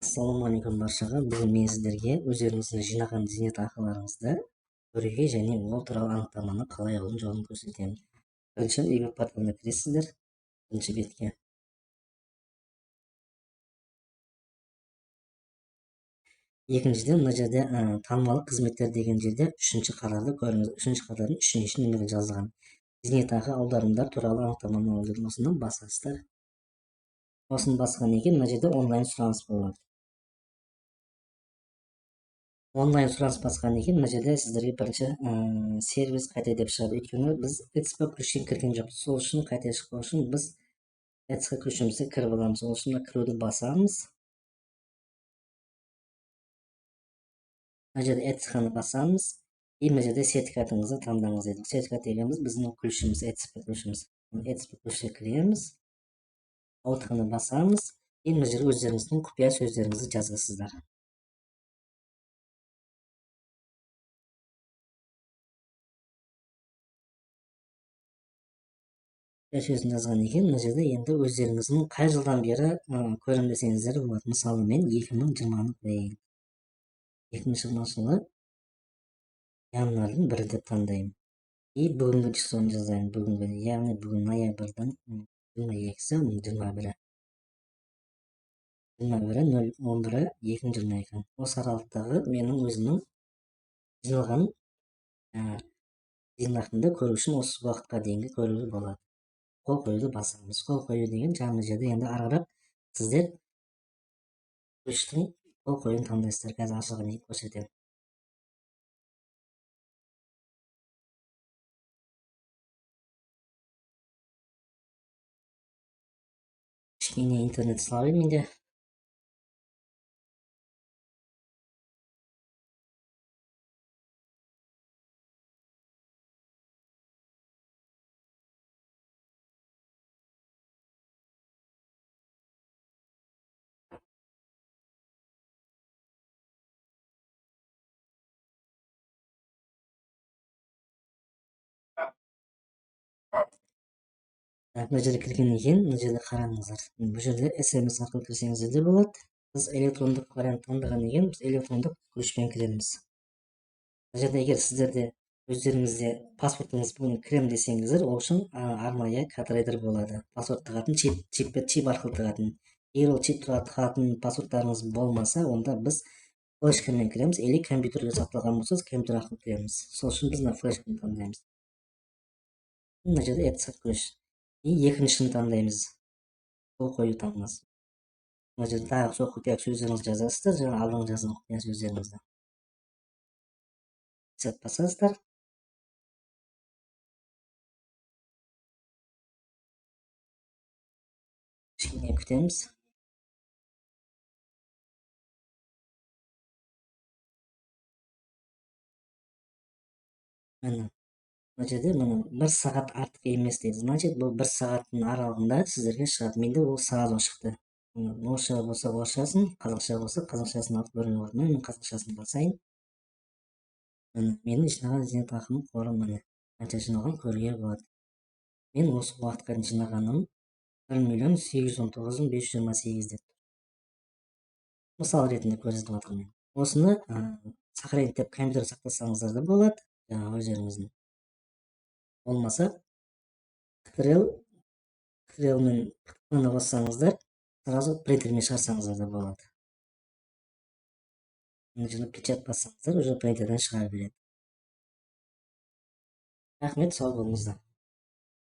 Assalomualaikum barchaga. Bugun men sizlarga o'zlaringizni jinagan zeynetakılarыңызda ko'rigi және ол туралы анықтаманы қалай алу жолын көрсетемін. Бірінші егер порталына кіресіздер, бірінші бетке. Екіншіден, мына жерде танымалық қызметтер деген жерде үшінші қатарды көріңіз. Үшінші қатардың үшінші нөмірі жазылған. Зейнетақы аударымдар туралы анықтаманы алу. Осыны басасыздар. Осыны басқаннан кейін мына жерде онлайн сұраныс болады. Онлайн сұраныс басқаннан кейін мына жерде сіздерге бірінші сервис қайта деп шығады. Өйткені біз ETS'қа күріштен кірген жоқпыз. Сол үшін қайта шықпау үшін біз ETS'қа күрішімізді кіріп аламыз. Сол үшін кіруді басамыз. Мына жерде ETS'қаны басамыз. И мына жерде сертификатыңызды таңдаңыз дедік. Сертификат дегеніміз біздің күрішіміз, ETS'қа күрішіміз. ETS'қа күрішке кіреміз. Ауытқаны басамыз. И мына жерде өздеріңіздің құпия сөздеріңізді жазасыздар. Сөзін жазғаннан кейін мына жерде енді өздеріңіздің қай жылдан бері көрем десеңіздер болады. Мысалы мен 2020-ны қояйын. 2020 жылы январьдың 1 деп таңдаймын. И бүгінгі числоны жазайын. Бүгінгі, яғни бүгін ноябрьдің 22-сі, 21-і. 21-і, 0-11-і, 2022. Осы аралықтағы менің өзімнің жиналған зейнетақымды көру үшін осы уақытқа дейінгі көруге болады. Қол қоюды басамыз. Қол қою деген жаңағы жерде енді арғырап сіздер күріштің қол қоюын таңдайсыздар. Қазір ашығын көрсетемін. Кішкене интернет слабый менде. Мына жерде кіргеннен кейін мына жерде қараңыздар. Бұл жерде SMS арқылы кірсеңіздер де болады. Біз электрондық вариант таңдағаннан кейін біз электрондық күрішпен кіреміз. Мына жерде егер сіздерде өздеріңізде паспортыңыз бүгін кірем десеңіздер, ол үшін арнайы кадрайдер болады. Паспорт тығатын, чип арқылы тығатын. Егер ол чип тығатын паспорттарыңыз болмаса, онда біз флешкамен кіреміз, или компьютерге сақталған болса, компьютер арқылы кіреміз. Сол үшін біз мына флешканы таңдаймыз. Мына жерде ETS'қа күріш. И екіншісін таңдаймыз. Қол қою таңдаймыз. Мына жерде тағы сол құпия сөздеріңізді жазасыздар, жаңа алдыңғы жазған құпия сөздеріңізді. Сәт басасыздар. Кішкене күтеміз. Міне, мына жерде 1 сағат артық емес дейді. Значит, бұл 1 сағаттың аралығында сіздерге шығады. Менде ол сразу шықты. Орысша болса орысшасын, қазақша болса қазақшасын алып көруге болады. Мен қазақшасын басайын. Менің жинаған зейнетақымның қоры міне. Қанша жиналған көруге болады. Мен осы уақытқа жинағаным 1.819.528 деп. Мысал ретінде көрсетіп отырмын. Осыны сохранить деп компьютер сақтасаңыздар да болады. Жаңағы өздеріңіздің. Болмаса, Ctrl-мен Q-ны бассаңыздар, сразу принтермен шығарсаңыздар да болады. Мына жерде печат бассаңыздар, уже принтерден шыға береді. Рахмет, сау болыңыздар.